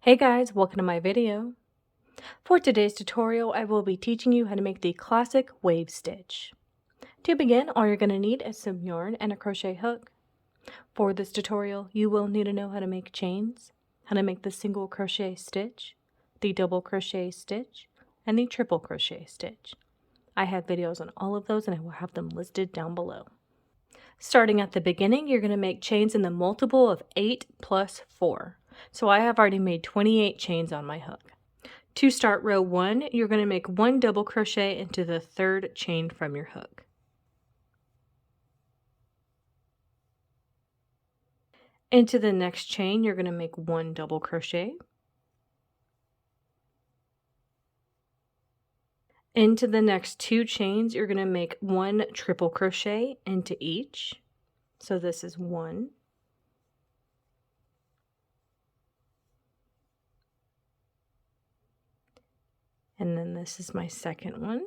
Hey guys, welcome to my video. For today's tutorial, I will be teaching you how to make the classic wave stitch. To begin, all you're going to need is some yarn and a crochet hook. For this tutorial, you will need to know how to make chains, how to make the single crochet stitch, the double crochet stitch, and the triple crochet stitch. I have videos on all of those and I will have them listed down below. Starting at the beginning, you're going to make chains in the multiple of 8 plus 4. So I have already made 28 chains on my hook. To start row 1, you're going to make 1 double crochet into the third chain from your hook. Into the next chain, you're going to make 1 double crochet. Into the next 2 chains, you're going to make 1 triple crochet into each. So this is 1. And then this is my second one.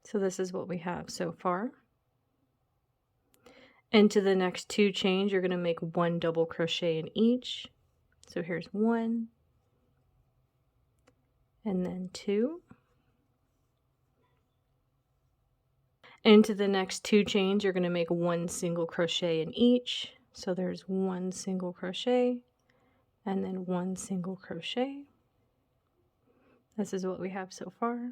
So this is what we have so far. Into the next 2 chains, you're going to make 1 double crochet in each. So here's 1, and then 2. Into the next 2 chains, you're going to make 1 single crochet in each. So there's 1 single crochet, and then 1 single crochet. This is what we have so far.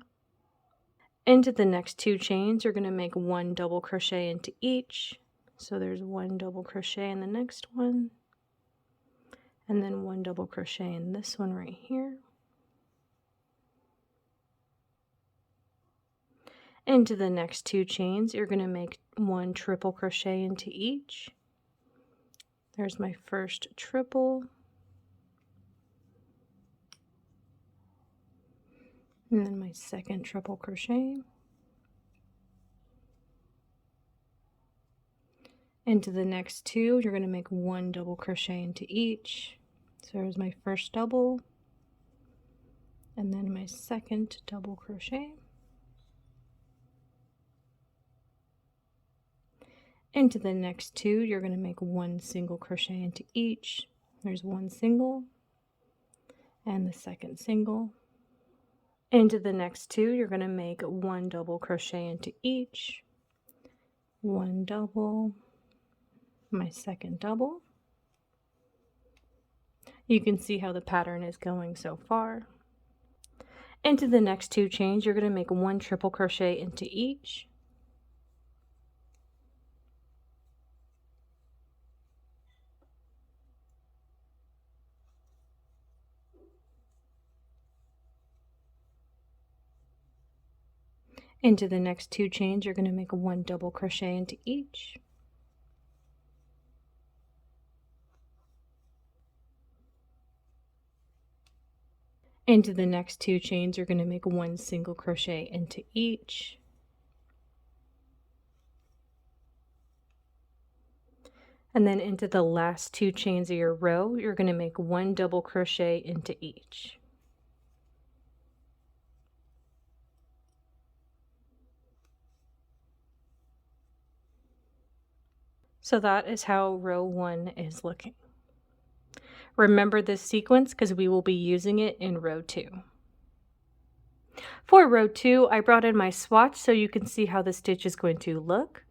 Into the next 2 chains, you're going to make 1 double crochet into each. So there's 1 double crochet in the next one, and then 1 double crochet in this one right here. Into the next 2 chains, you're going to make 1 triple crochet into each. There's my first triple. And then my second triple crochet. Into the next 2, you're going to make 1 double crochet into each. So there's my first double, and then my second double crochet. Into the next 2, you're going to make 1 single crochet into each. There's 1 single, and the second single. Into the next 2, you're going to make 1 double crochet into each. 1 double, my second double. You can see how the pattern is going so far. Into the next 2 chains, you're going to make 1 triple crochet into each. Into the next 2 chains, you're going to make 1 double crochet into each. Into the next 2 chains, you're going to make 1 single crochet into each. And then into the last 2 chains of your row, you're going to make 1 double crochet into each. So that is how row 1 is looking. Remember this sequence because we will be using it in row 2. For row 2, I brought in my swatch so you can see how the stitch is going to look.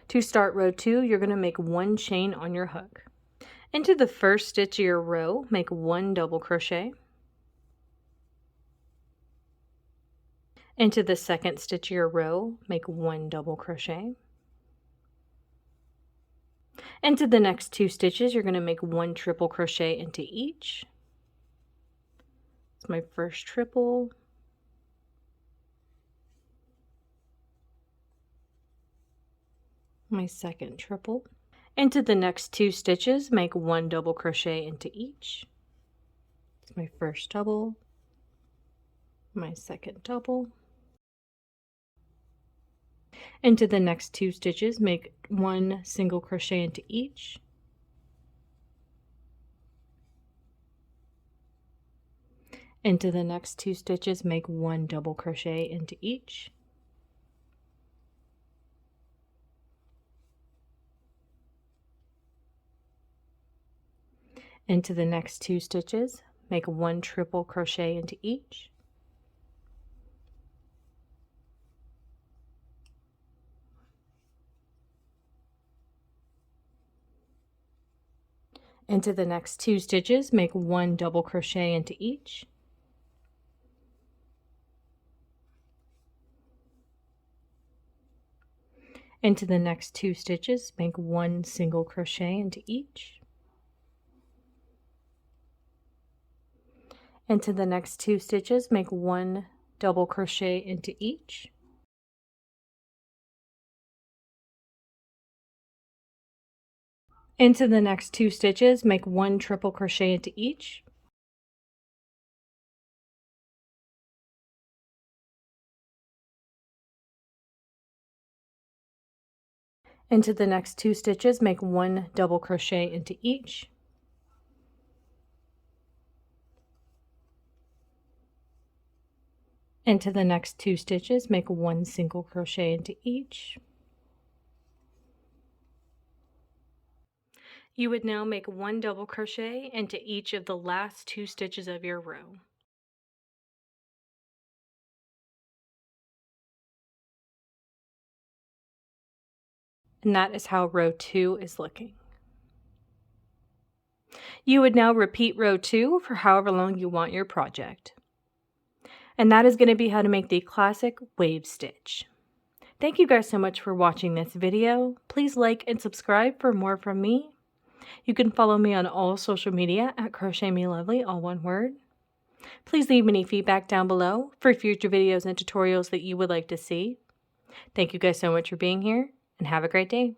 To start row 2, you're going to make 1 chain on your hook. Into the first stitch of your row, make 1 double crochet. Into the second stitch of your row, make 1 double crochet. Into the next 2 stitches, you're going to make 1 triple crochet into each. It's my first triple. My second triple. Into the next 2 stitches, make 1 double crochet into each. It's my first double. My second double. Into the next 2 stitches, make 1 single crochet into each. Into the next 2 stitches, make 1 double crochet into each. Into the next 2 stitches, make 1 triple crochet into each. Into the next 2 stitches, make 1 double crochet into each. Into the next 2 stitches, make 1 single crochet into each. Into the next 2 stitches, make 1 double crochet into each. Into the next 2 stitches, make 1 triple crochet into each. Into the next 2 stitches, make 1 double crochet into each. Into the next 2 stitches, make 1 single crochet into each. You would now make 1 double crochet into each of the last 2 stitches of your row. And that is how row 2 is looking. You would now repeat row 2 for however long you want your project. And that is going to be how to make the classic wave stitch. Thank you guys so much for watching this video. Please like and subscribe for more from me. You can follow me on all social media at crochetmelovely, all one word. Please leave me any feedback down below for future videos and tutorials that you would like to see. Thank you guys so much for being here, and have a great day.